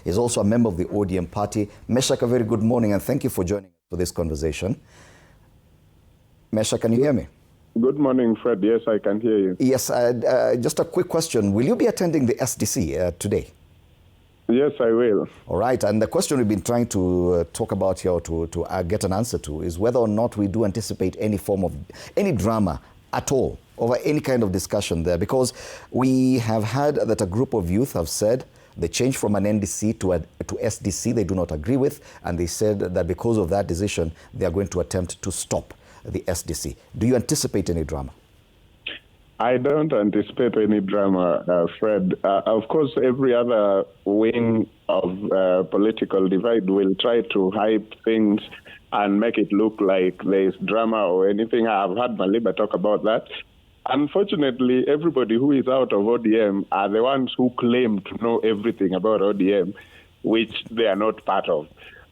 is also a member of the ODM party. Meshach, a very good morning and thank you for joining us for this conversation. Meshach, can you hear me? Good morning, Fred. Yes, I can hear you. Yes, just a quick question. Will you be attending the SDC today? Yes, I will. All right, and the question we've been trying to talk about here, to get an answer to, is whether or not we do anticipate any form of, any drama at all over any kind of discussion there, because we have had that a group of youth have said they changed from an NDC to SDC they do not agree with, and they said that because of that decision, they are going to attempt to stop the SDC. Do you anticipate any drama? I don't anticipate any drama, Fred. Of course, every other wing of political divide will try to hype things and make it look like there is drama or anything. I've had Maliba talk about that. Unfortunately, everybody who is out of ODM are the ones who claim to know everything about ODM, which they are not part of.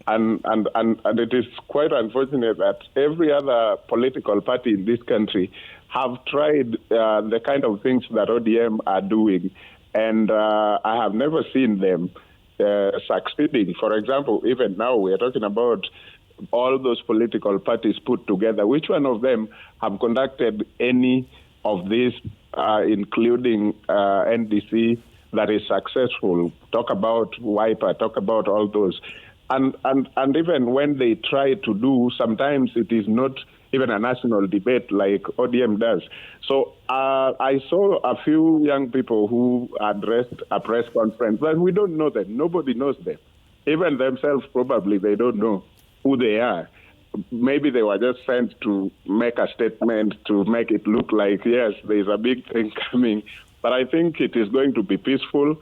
And it is quite unfortunate that every other political party in this country have tried the kind of things that ODM are doing, and I have never seen them succeeding. For example, even now we are talking about all those political parties put together. Which one of them have conducted any of these, including NDC, that is successful? Talk about Wiper, talk about all those. And even when they try to do, sometimes it is not even a national debate like ODM does. So I saw a few young people who addressed a press conference, but we don't know them. Nobody knows them. Even themselves, probably, they don't know who they are. Maybe they were just sent to make a statement to make it look like, yes, there's a big thing coming. But I think it is going to be peaceful.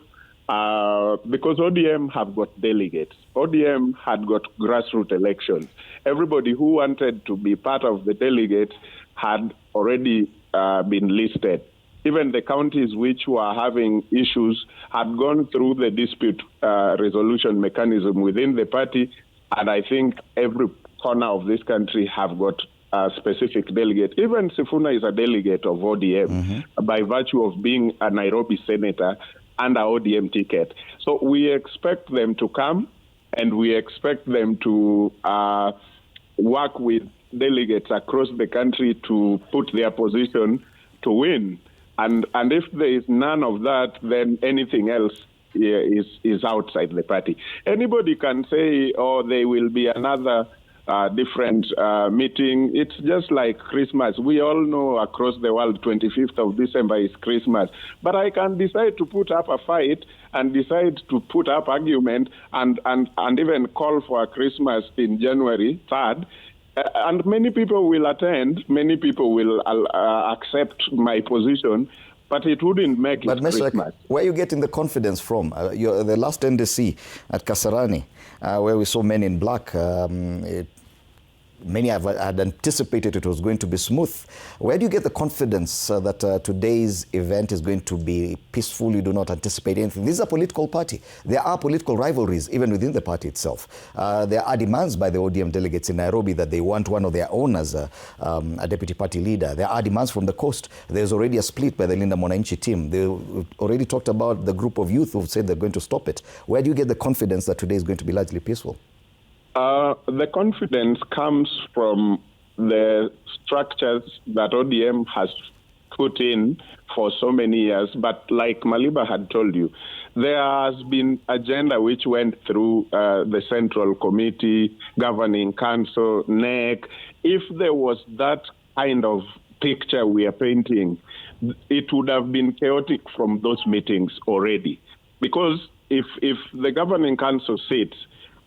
Because ODM have got delegates. ODM had got grassroots elections. Everybody who wanted to be part of the delegates had already been listed. Even the counties which were having issues had gone through the dispute resolution mechanism within the party, and I think every corner of this country have got a specific delegate. Even Sifuna is a delegate of ODM by virtue of being a Nairobi senator and a ODM ticket. So we expect them to come, and we expect them to work with delegates across the country to put their position to win. And if there is none of that, then anything else is outside the party. Anybody can say, oh, there will be another different meeting. It's just like Christmas. We all know across the world 25th of December is Christmas. But I can decide to put up a fight and decide to put up argument and even call for a Christmas in January 3rd. And many people will attend, many people will accept my position, but it wouldn't make it Christmas. Like, where are you getting the confidence from? The last NDC at Kasarani, where we saw men in black, many had anticipated it was going to be smooth. Where do you get the confidence that today's event is going to be peaceful? You do not anticipate anything. This is a political party. There are political rivalries even within the party itself. There are demands by the ODM delegates in Nairobi that they want one of their own as a deputy party leader. There are demands from the coast. There's already a split by the Linda Mwananchi team. They already talked about the group of youth who've said they're going to stop it. Where do you get the confidence that today is going to be largely peaceful? The confidence comes from the structures that ODM has put in for so many years. But like Maliba had told you, there has been agenda which went through the Central Committee, Governing Council, NEC. If there was that kind of picture we are painting, it would have been chaotic from those meetings already. Because if the Governing Council sits,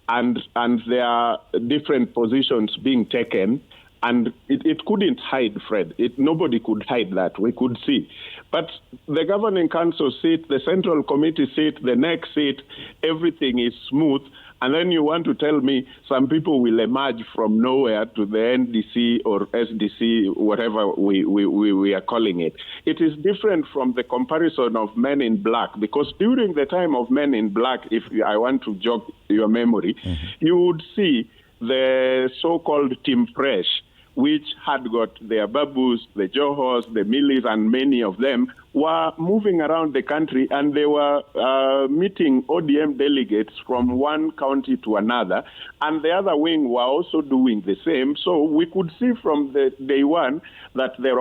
and there are different positions being taken, and it couldn't hide, Fred. Nobody could hide that. We could see. But the Governing Council seat, the Central Committee seat, the next seat, everything is smooth. And then you want to tell me some people will emerge from nowhere to the NDC or SDC, whatever we are calling it. It is different from the comparison of Men in Black, because during the time of Men in Black, if I want to jog your memory, you would see the so-called Team Fresh, which had got their babus, the Johos, the Millis, and many of them were moving around the country, and they were meeting ODM delegates from one county to another, and the other wing were also doing the same. So we could see from the day one that there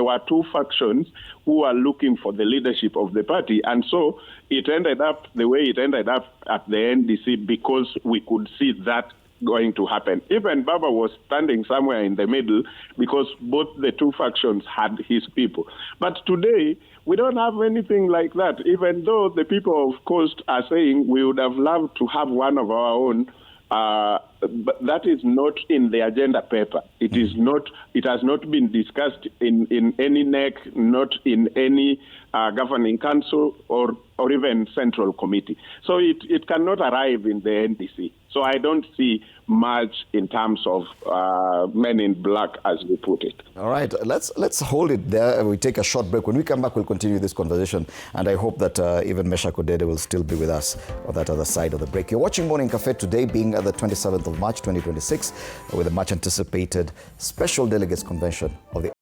were two factions who are looking for the leadership of the party, and so it ended up the way it ended up at the NDC because we could see that going to happen. Even Baba was standing somewhere in the middle because both the two factions had his people. But today, we don't have anything like that, even though the people of Coast are saying we would have loved to have one of our own. But that is not in the agenda paper. It is not. It has not been discussed in any NEC, not in any governing council or even central committee. So it cannot arrive in the NDC. So I don't see much in terms of men in black, as we put it. All right, let's hold it there. We take a short break. When we come back, we'll continue this conversation. And I hope that even Meshack Odede will still be with us on that other side of the break. You're watching Morning Cafe today, being the 27th of March, 2026, with a much anticipated special delegates convention of the